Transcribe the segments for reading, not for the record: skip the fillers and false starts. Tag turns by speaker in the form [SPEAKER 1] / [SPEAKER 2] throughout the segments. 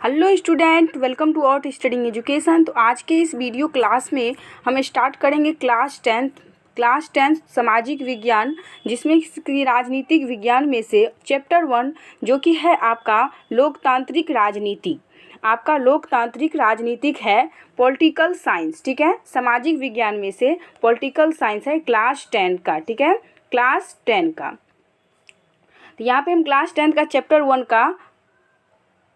[SPEAKER 1] Hello student, welcome to our studying education. तो आज के इस वीडियो क्लास में हम स्टार्ट करेंगे क्लास टेंथ सामाजिक विज्ञान, जिसमें कि राजनीतिक विज्ञान में से चैप्टर 1 जो कि है आपका लोकतांत्रिक राजनीति। आपका लोकतांत्रिक राजनीतिक है पॉलिटिकल साइंस, ठीक है। सामाजिक विज्ञान में से पॉलिटिकल साइंस है क्लास 10 का, ठीक है, क्लास 10 का। तो यहाँ पे हम क्लास 10 का चैप्टर 1 का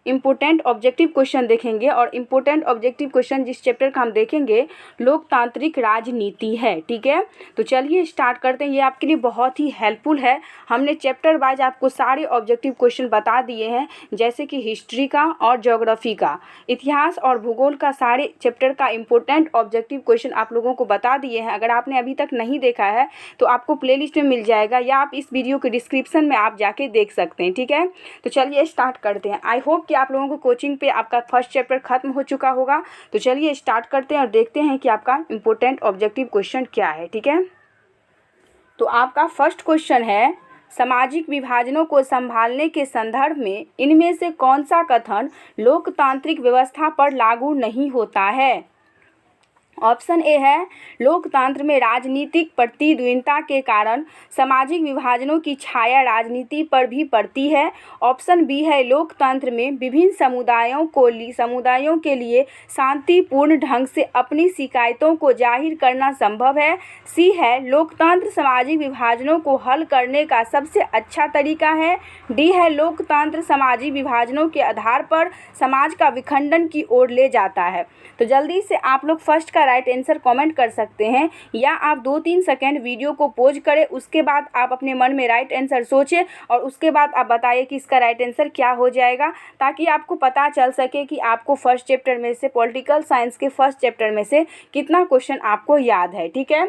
[SPEAKER 1] इम्पोर्टेंट ऑब्जेक्टिव क्वेश्चन देखेंगे। और इम्पोर्टेंट ऑब्जेक्टिव क्वेश्चन जिस चैप्टर का हम देखेंगे लोकतांत्रिक राजनीति है, ठीक है। तो चलिए स्टार्ट करते हैं। ये आपके लिए बहुत ही हेल्पफुल है। हमने चैप्टर वाइज आपको सारे ऑब्जेक्टिव क्वेश्चन बता दिए हैं, जैसे कि हिस्ट्री का और ज्योग्राफी का, इतिहास और भूगोल का, सारे चैप्टर का इम्पोर्टेंट ऑब्जेक्टिव क्वेश्चन आप लोगों को बता दिए हैं। अगर आपने अभी तक नहीं देखा है तो आपको प्लेलिस्ट में मिल जाएगा, या आप इस वीडियो के डिस्क्रिप्शन में आप जाके देख सकते हैं, ठीक है। तो चलिए स्टार्ट करते हैं। आई होप कि आप लोगों को कोचिंग पे आपका फर्स्ट चैप्टर खत्म हो चुका होगा। तो चलिए स्टार्ट करते हैं और देखते हैं कि आपका इम्पोर्टेंट ऑब्जेक्टिव क्वेश्चन क्या है, ठीक है। तो आपका फर्स्ट क्वेश्चन है, सामाजिक विभाजनों को संभालने के संदर्भ में इनमें से कौन सा कथन लोकतांत्रिक व्यवस्था पर लागू नहीं होता है। ऑप्शन ए है, लोकतंत्र में राजनीतिक प्रतिद्वंद्विता के कारण सामाजिक विभाजनों की छाया राजनीति पर भी पड़ती है। ऑप्शन बी है, लोकतंत्र में विभिन्न समुदायों के लिए शांतिपूर्ण ढंग से अपनी शिकायतों को जाहिर करना संभव है। सी है, लोकतंत्र सामाजिक विभाजनों को हल करने का सबसे अच्छा तरीका है। डी है, लोकतंत्र सामाजिक विभाजनों के आधार पर समाज का विखंडन की ओर ले जाता है। तो जल्दी से आप लोग फर्स्ट का राइट आंसर कमेंट कर सकते हैं, या आप 2-3 सेकेंड वीडियो को पॉज करें, उसके बाद आप अपने मन में राइट आंसर सोचें और उसके बाद आप बताइए कि इसका राइट आंसर क्या हो जाएगा, ताकि आपको पता चल सके कि आपको फर्स्ट चैप्टर में से, पॉलिटिकल साइंस के फर्स्ट चैप्टर में से कितना क्वेश्चन आपको याद है, ठीक है।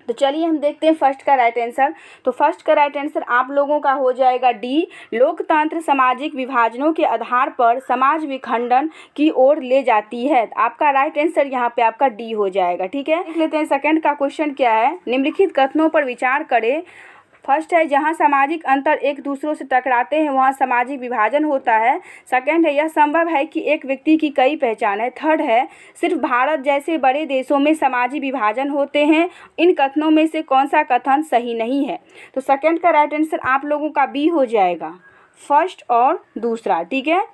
[SPEAKER 1] तो चलिए हम देखते हैं फर्स्ट का राइट आंसर। तो फर्स्ट का राइट आंसर आप लोगों का हो जाएगा डी, लोकतंत्र सामाजिक विभाजनों के आधार पर समाज विखंडन की ओर ले जाती है। आपका राइट आंसर यहाँ पे आपका डी हो जाएगा, ठीक है। देख लेते हैं सेकंड का क्वेश्चन क्या है। निम्नलिखित कथनों पर विचार करें। फर्स्ट है, जहाँ सामाजिक अंतर एक दूसरों से टकराते हैं वहाँ सामाजिक विभाजन होता है। सेकंड है, यह संभव है कि एक व्यक्ति की कई पहचान है। थर्ड है, सिर्फ भारत जैसे बड़े देशों में सामाजिक विभाजन होते हैं। इन कथनों में से कौन सा कथन सही नहीं है। तो सेकंड का राइट आंसर आप लोगों का बी हो जाएगा, फर्स्ट और दूसरा, ठीक है।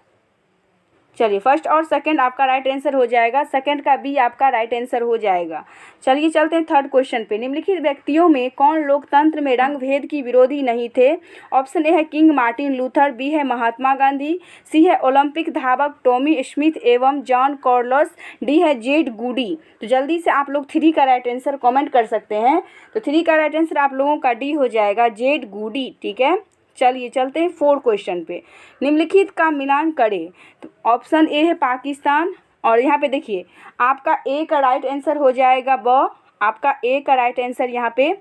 [SPEAKER 1] चलिए फर्स्ट और सेकंड आपका राइट आंसर हो जाएगा, सेकंड का बी आपका राइट आंसर हो जाएगा। चलिए चलते हैं थर्ड क्वेश्चन पे। निम्नलिखित व्यक्तियों में कौन लोकतंत्र में रंग भेद की विरोधी नहीं थे। ऑप्शन ए है किंग मार्टिन लूथर, बी है महात्मा गांधी, सी है ओलंपिक धावक टॉमी स्मिथ एवं जॉन कार्लोस, डी है जेड गूडी। तो जल्दी से आप लोग 3 का राइट आंसर कॉमेंट कर सकते हैं। तो 3 का राइट आंसर आप लोगों का डी हो जाएगा, जेड गूडी, ठीक है। चलिए चलते हैं 4 क्वेश्चन पे। निम्नलिखित का मिलान करें। तो ऑप्शन ए है पाकिस्तान, और यहाँ पे देखिए आपका ए का राइट आंसर हो जाएगा ब, आपका ए का राइट आंसर यहाँ पे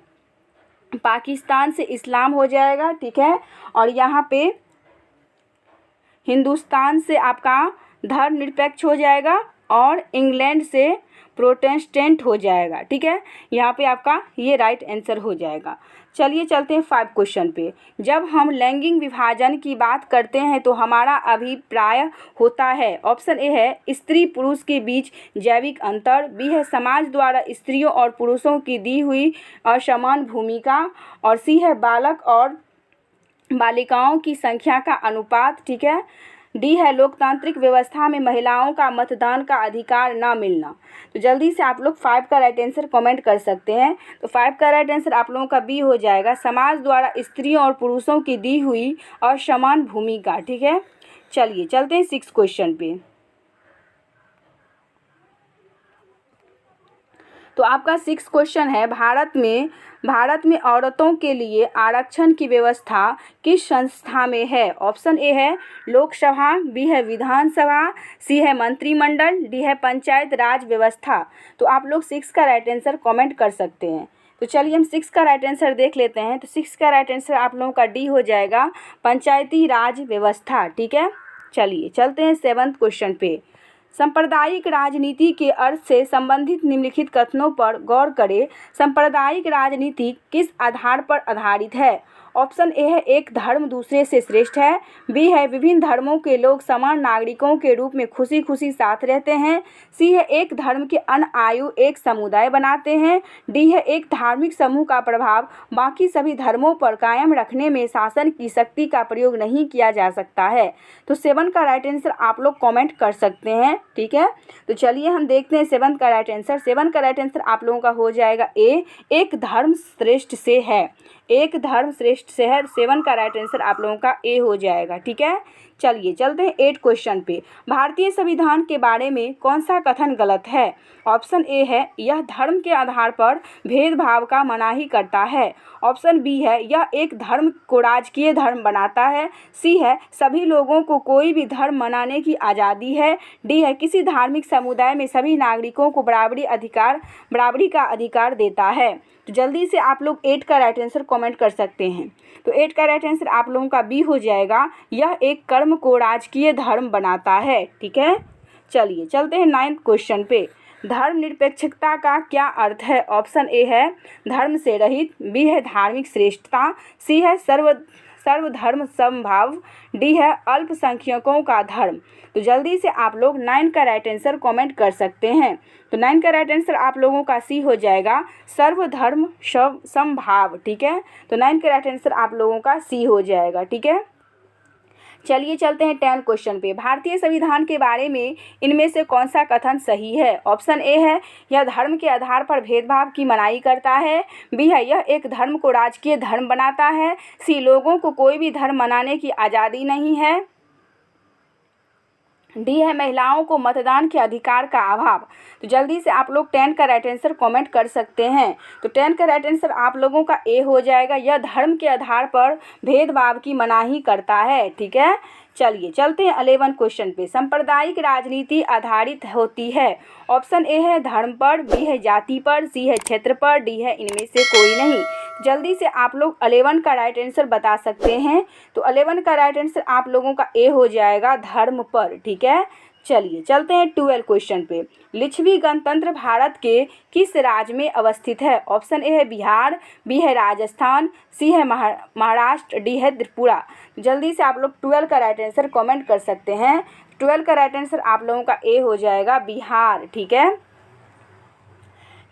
[SPEAKER 1] पाकिस्तान से इस्लाम हो जाएगा, ठीक है। और यहाँ पे हिंदुस्तान से आपका धर्मनिरपेक्ष हो जाएगा, और इंग्लैंड से प्रोटेस्टेंट हो जाएगा, ठीक है। यहाँ पे आपका ये राइट आंसर हो जाएगा। चलिए चलते हैं 5 क्वेश्चन पे। जब हम लैंगिक विभाजन की बात करते हैं तो हमारा अभिप्राय होता है। ऑप्शन ए है स्त्री पुरुष के बीच जैविक अंतर, बी है समाज द्वारा स्त्रियों और पुरुषों की दी हुई असमान भूमिका, और सी है बालक और बालिकाओं की संख्या का अनुपात, ठीक है। डी है लोकतांत्रिक व्यवस्था में महिलाओं का मतदान का अधिकार ना मिलना। तो जल्दी से आप लोग 5 का राइट आंसर कमेंट कर सकते हैं। तो 5 का राइट आंसर आप लोगों का बी हो जाएगा, समाज द्वारा स्त्रियों और पुरुषों की दी हुई असमान भूमिका, ठीक है। चलिए चलते हैं 6 क्वेश्चन पे। तो आपका 6 क्वेश्चन है, भारत में औरतों के लिए आरक्षण की व्यवस्था किस संस्था में है। ऑप्शन ए है लोकसभा, बी है विधानसभा, सी है मंत्रिमंडल, डी है पंचायत राज व्यवस्था। तो आप लोग 6 का राइट आंसर कमेंट कर सकते हैं। तो चलिए हम 6 का राइट आंसर देख लेते हैं। तो 6 का राइट आंसर आप लोगों का डी हो जाएगा, पंचायती राज व्यवस्था, ठीक है। चलिए चलते हैं 7th क्वेश्चन पे। सांप्रदायिक राजनीति के अर्थ से संबंधित निम्नलिखित कथनों पर गौर करें। सांप्रदायिक राजनीति किस आधार पर आधारित है। ऑप्शन ए है एक धर्म दूसरे से श्रेष्ठ है। बी है विभिन्न धर्मों के लोग समान नागरिकों के रूप में खुशी खुशी साथ रहते हैं। सी है एक धर्म के अन्य आयु एक समुदाय बनाते हैं। डी है एक धार्मिक समूह का प्रभाव बाकी सभी धर्मों पर कायम रखने में शासन की शक्ति का प्रयोग नहीं किया जा सकता है। तो 7 का राइट आंसर आप लोग कमेंट कर सकते हैं, ठीक है। तो चलिए हम देखते हैं 7 का राइट आंसर। 7 का राइट आंसर आप लोगों का हो जाएगा ए, एक धर्म श्रेष्ठ से है। एक धर्म श्रेष्ठ से है। 7 का राइट आंसर आप लोगों का ए हो जाएगा, ठीक है। चलिए चलते हैं 8 क्वेश्चन पे। भारतीय संविधान के बारे में कौन सा कथन गलत है? ऑप्शन ए है यह धर्म के आधार पर भेदभाव का मनाही करता है। ऑप्शन बी है यह एक धर्म को राजकीय धर्म बनाता है। सी है सभी लोगों को कोई भी धर्म मनाने की आज़ादी है। डी है किसी धार्मिक समुदाय में सभी नागरिकों को बराबरी का अधिकार देता है। तो जल्दी से आप लोग 8 का राइट आंसर कमेंट कर सकते हैं। तो 8 का राइट आंसर आप लोगों का बी हो जाएगा, यह एक कर्म को राजकीय धर्म बनाता है, ठीक है। चलिए चलते हैं 9th क्वेश्चन पे। धर्मनिरपेक्षता का क्या अर्थ है? ऑप्शन ए है धर्म से रहित। बी है धार्मिक श्रेष्ठता। सी है सर्वधर्म समभाव। डी है अल्पसंख्यकों का धर्म। तो जल्दी से आप लोग 9 का राइट आंसर कमेंट कर सकते हैं। तो 9 का राइट आंसर आप लोगों का सी हो जाएगा, सर्वधर्म समभाव, ठीक है। तो 9 का राइट आंसर आप लोगों का सी हो जाएगा, ठीक है। चलिए चलते हैं 10 क्वेश्चन पे। भारतीय संविधान के बारे में इनमें से कौन सा कथन सही है? ऑप्शन ए है यह धर्म के आधार पर भेदभाव की मनाही करता है। बी है यह एक धर्म को राजकीय धर्म बनाता है। सी लोगों को कोई भी धर्म मनाने की आज़ादी नहीं है। डी है महिलाओं को मतदान के अधिकार का अभाव। तो जल्दी से आप लोग 10 का राइट आंसर कमेंट कर सकते हैं। तो 10 का राइट आंसर आप लोगों का ए हो जाएगा, यह धर्म के आधार पर भेदभाव की मनाही करता है, ठीक है। चलिए चलते हैं 11 क्वेश्चन पे। सांप्रदायिक राजनीति आधारित होती है। ऑप्शन ए है धर्म पर। बी है जाति पर। सी है क्षेत्र पर। डी है इनमें से कोई नहीं। जल्दी से आप लोग 11 का राइट आंसर बता सकते हैं। तो 11 का राइट आंसर आप लोगों का ए हो जाएगा, धर्म पर, ठीक है। चलिए चलते हैं 12 क्वेश्चन पे। लिच्छवी गणतंत्र भारत के किस राज्य में अवस्थित है? ऑप्शन ए है बिहार। बी है राजस्थान। सी है महाराष्ट्र। डी है त्रिपुरा। जल्दी से आप लोग 12 का राइट आंसर कमेंट कर सकते हैं। 12 का राइट आंसर आप लोगों का ए हो जाएगा, बिहार, ठीक है।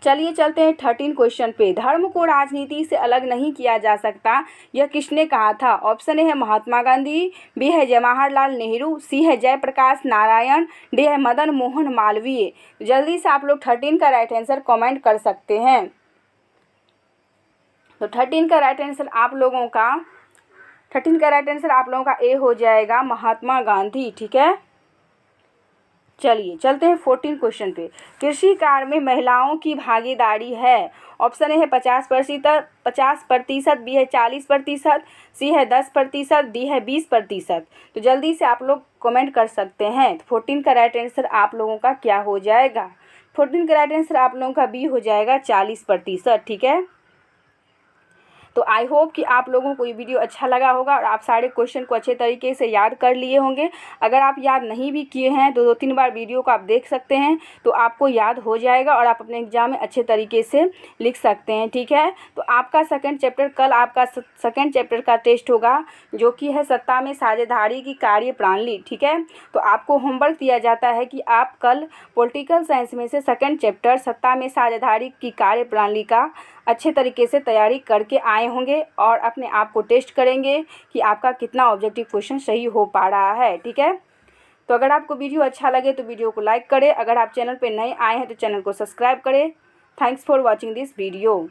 [SPEAKER 1] चलिए चलते हैं 13 क्वेश्चन पे। धर्म को राजनीति से अलग नहीं किया जा सकता, यह किसने कहा था? ऑप्शन ए है महात्मा गांधी। बी है जवाहरलाल नेहरू। सी है जयप्रकाश नारायण। डी है मदन मोहन मालवीय। जल्दी से आप लोग 13 का राइट आंसर कमेंट कर सकते हैं। तो 13 का राइट आंसर आप लोगों का ए हो जाएगा, महात्मा गांधी, ठीक है। चलिए चलते हैं 14 क्वेश्चन पे। कृषि कार्य में महिलाओं की भागीदारी है। ऑप्शन ए है 50%। बी है 40%। सी है 10%। डी है 20%। तो जल्दी से आप लोग कमेंट कर सकते हैं। 14 का राइट आंसर आप लोगों का क्या हो जाएगा? 14 का राइट आंसर आप लोगों का बी हो जाएगा, 40%, ठीक है। तो आई होप कि आप लोगों को ये वीडियो अच्छा लगा होगा और आप सारे क्वेश्चन को अच्छे तरीके से याद कर लिए होंगे। अगर आप याद नहीं भी किए हैं तो 2-3 बार वीडियो को आप देख सकते हैं, तो आपको याद हो जाएगा और आप अपने एग्जाम में अच्छे तरीके से लिख सकते हैं, ठीक है। तो आपका सेकंड चैप्टर, कल आपका सेकंड चैप्टर का टेस्ट होगा, जो कि है सत्ता में साझेदारी की कार्यप्रणाली, ठीक है। तो आपको होमवर्क दिया जाता है कि आप कल पॉलिटिकल साइंस में से सेकंड चैप्टर सत्ता में साझेदारी की कार्यप्रणाली का अच्छे तरीके से तैयारी करके आए होंगे और अपने आप को टेस्ट करेंगे कि आपका कितना ऑब्जेक्टिव क्वेश्चन सही हो पा रहा है, ठीक है। तो अगर आपको वीडियो अच्छा लगे तो वीडियो को लाइक करें। अगर आप चैनल पे नए आए हैं तो चैनल को सब्सक्राइब करें। Thanks for watching this video.